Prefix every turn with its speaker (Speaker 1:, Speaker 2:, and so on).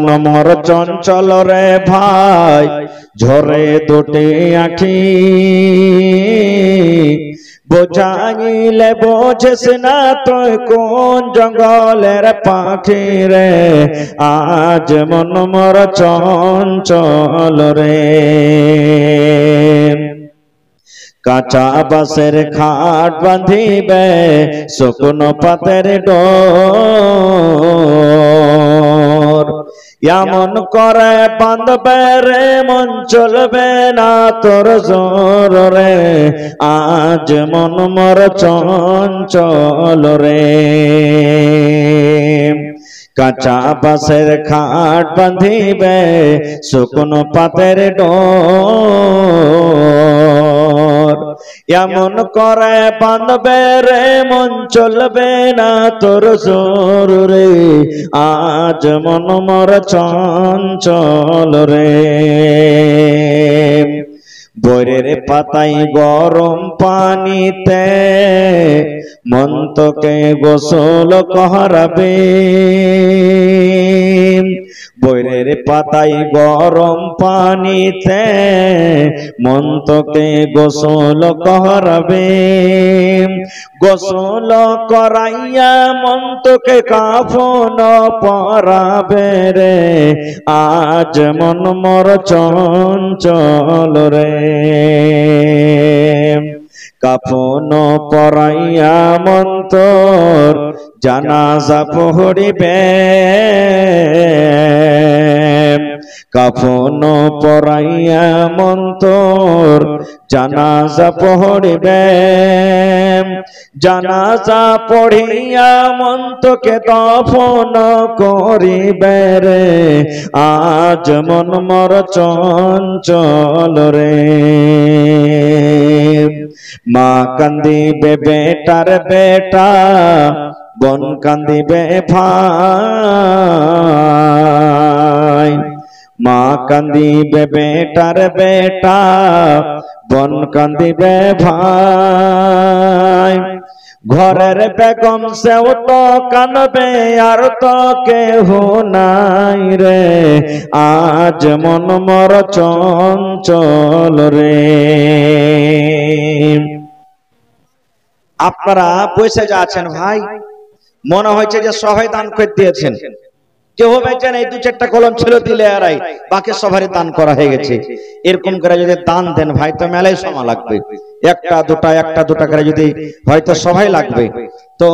Speaker 1: নমর চঞ্চল রে ভাই ঝরে দুটি আখি বোঝাইলে বোঝেস না তুই কোন জঙ্গলের পাখি রে আজ মন মর চঞ্চল রে কাঁচা বাঁশের খাট বাঁধিবে শুকনো পাতের ডোর এমন করে বাঁধবে রে মন চলবে না তোর জোর রে আজ মন মর চঞ্চল রে কাঁচা বাঁশের খাট বাঁধিবে শুকনো পাতের ডোর এমন করে বাঁধবে রে মন চলবে না তোর জোর রে আজ মন মর চঞ্চল রে বৈরের পাতাই গরম পানিতে মন্তকে গোসল করাবে বৈরের পাতাই গরম পানিতে মন্তকে গোসল করাবে গোসল করাইয়া মন্তকে কাফন পরাবে রে আজ মন মর চঞ্চল রে কাফন পরাইয়া মন্তর জানাজা পড়িবে কাফন পরাইয়া মন্তর জানাজা পড়িবে জানাজা পড়িয়া মন্তকে দফন করিবে রে আজ মন মর চঞ্চল রে মা কান্দিবে বেটার বেটা বন কান্দিবে ভাই মা কান্দিবে বেটার বেটা বন কান্দিবে ভাই ঘরের বেগম সেও তো কানবে আর তো কেহ নাই রে আজ মন মর চঞ্চল রে আপনারা বসে যাচ্ছেন ভাই মনে হয়েছে যে সবাই দান করে দিয়েছেন কেউ বেচেন এই দু চারটা কলম ছিল দিলে আড়াই বাকি সবারই দান করা হয়ে গেছে এরকম করে যদি দান দেন ভাই তো মেলায় সময় লাগবে একটা দুটা করে যদি হয়তো সবাই লাগবে তো